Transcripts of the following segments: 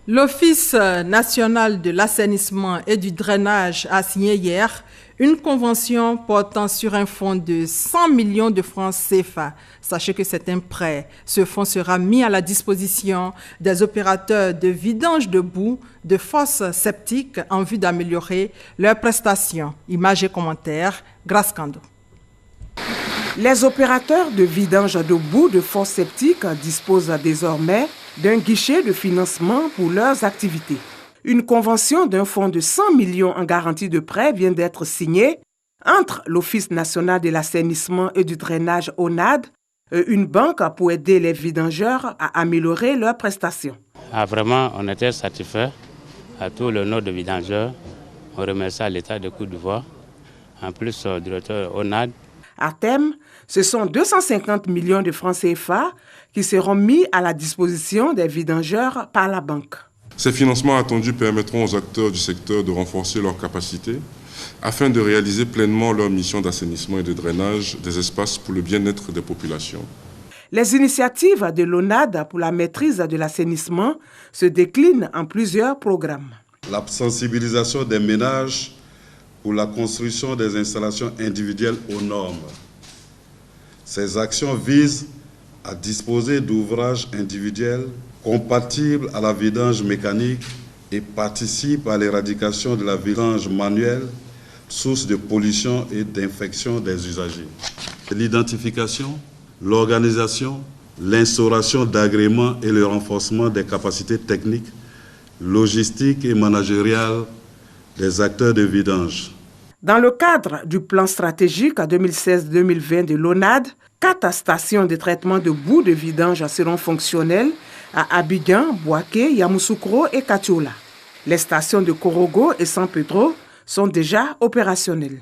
L'Office national de l'assainissement et du drainage a signé hier une convention portant sur un fonds de 100 millions de francs CFA. Sachez que c'est un prêt. Ce fonds sera mis à la disposition des opérateurs de vidange de boue de fosses septiques en vue d'améliorer leurs prestations. Images et commentaires, Grace Kando. Les opérateurs de vidange de boue de fosses septiques disposent désormais d'un guichet de financement pour leurs activités. Une convention d'un fonds de 100 millions en garantie de prêt vient d'être signée entre l'Office national de l'assainissement et du drainage ONAD et une banque pour aider les vidangeurs à améliorer leurs prestations. Vraiment, on était satisfaits à tout le nord de vidangeurs. On remercie l'État de Côte d'Ivoire, en plus le directeur ONAD. À terme, ce sont 250 millions de francs CFA qui seront mis à la disposition des vidangeurs par la banque. Ces financements attendus permettront aux acteurs du secteur de renforcer leurs capacités afin de réaliser pleinement leur mission d'assainissement et de drainage des espaces pour le bien-être des populations. Les initiatives de l'ONAD pour la maîtrise de l'assainissement se déclinent en plusieurs programmes. La sensibilisation des ménages pour la construction des installations individuelles aux normes. Ces actions visent à disposer d'ouvrages individuels compatibles à la vidange mécanique et participent à l'éradication de la vidange manuelle, source de pollution et d'infection des usagers. L'identification, l'organisation, l'instauration d'agréments et le renforcement des capacités techniques, logistiques et managériales des acteurs de vidange. Dans le cadre du plan stratégique 2016-2020 de l'ONAD, 4 stations de traitement de boue de vidange seront fonctionnelles à Abidjan, Bouaké, Yamoussoukro et Katiola. Les stations de Korogo et San Pedro sont déjà opérationnelles.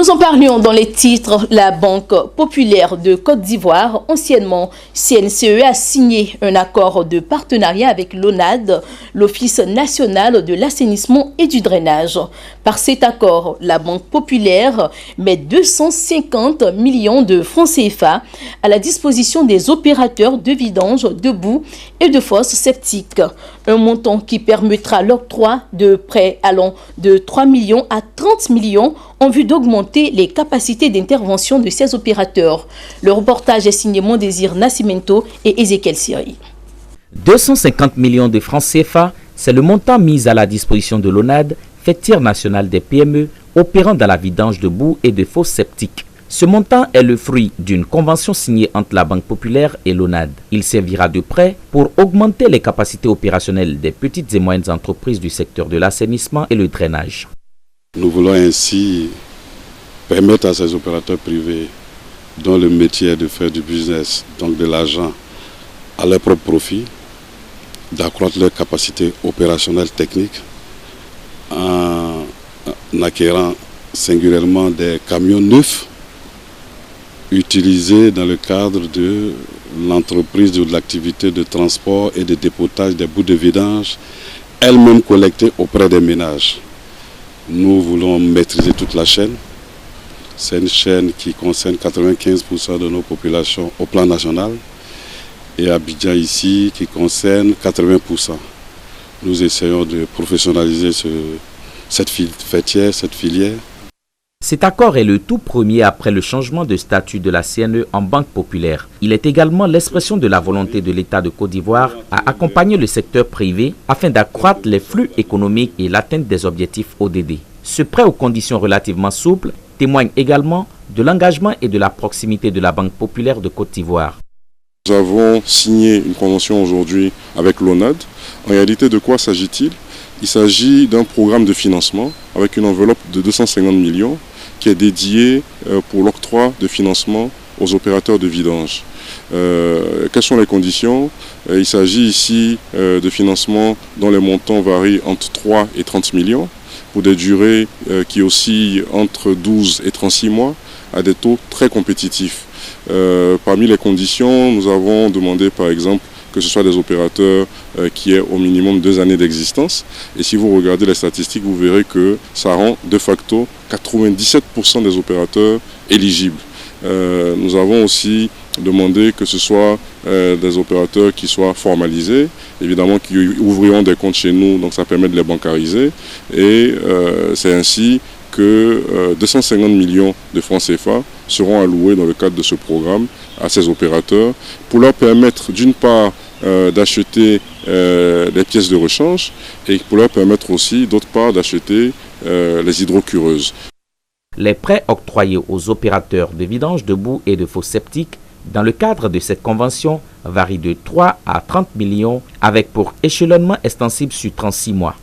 Nous en parlions dans les titres. La Banque populaire de Côte d'Ivoire, anciennement CNCE, a signé un accord de partenariat avec l'ONAD, l'Office national de l'assainissement et du drainage. Par cet accord, la Banque populaire met 250 millions de francs CFA à la disposition des opérateurs de vidange, de boue et de fosses septiques. Un montant qui permettra l'octroi de prêts allant de 3 millions à 30 millions en vue d'augmenter les capacités d'intervention de ces opérateurs. Le reportage est signé Mondésir Nascimento et Ezekiel Siri. 250 millions de francs CFA, c'est le montant mis à la disposition de l'ONAD, fêtière nationale des PME, opérant dans la vidange de boue et de fosses septiques. Ce montant est le fruit d'une convention signée entre la Banque populaire et l'ONAD. Il servira de prêt pour augmenter les capacités opérationnelles des petites et moyennes entreprises du secteur de l'assainissement et le drainage. Nous voulons ainsi permettre à ces opérateurs privés dont le métier est de faire du business, donc de l'argent, à leur propre profit, d'accroître leur capacité opérationnelle technique en acquérant singulièrement des camions neufs utilisés dans le cadre de l'entreprise ou de l'activité de transport et de dépotage des boues de vidange, elles-mêmes collectées auprès des ménages. Nous voulons maîtriser toute la chaîne. C'est une chaîne qui concerne 95% de nos populations au plan national et Abidjan ici qui concerne 80%. Nous essayons de professionnaliser cette filière. Cet accord est le tout premier après le changement de statut de la CNE en banque populaire. Il est également l'expression de la volonté de l'État de Côte d'Ivoire à accompagner le secteur privé afin d'accroître les flux économiques et l'atteinte des objectifs ODD. Ce prêt aux conditions relativement souples témoigne également de l'engagement et de la proximité de la Banque populaire de Côte d'Ivoire. Nous avons signé une convention aujourd'hui avec l'ONAD. En réalité, de quoi s'agit-il? Il s'agit d'un programme de financement avec une enveloppe de 250 millions qui est dédié pour l'octroi de financement aux opérateurs de vidange. Quelles sont les conditions? Il s'agit ici de financements dont les montants varient entre 3 et 30 millions pour des durées qui oscillent entre 12 et 36 mois à des taux très compétitifs. Parmi les conditions, nous avons demandé par exemple que ce soit des opérateurs qui aient au minimum 2 années d'existence. Et si vous regardez les statistiques, vous verrez que ça rend de facto 97% des opérateurs éligibles. Nous avons aussi demandé que ce soit des opérateurs qui soient formalisés, évidemment qui ouvriront des comptes chez nous, donc ça permet de les bancariser. Et c'est ainsi que 250 millions de francs CFA seront alloués dans le cadre de ce programme à ces opérateurs pour leur permettre d'une part d'acheter des pièces de rechange et pour leur permettre aussi d'autre part d'acheter les hydrocureuses. Les prêts octroyés aux opérateurs de vidange de boue et de fosses septiques dans le cadre de cette convention varient de 3 à 30 millions avec pour échelonnement extensible sur 36 mois.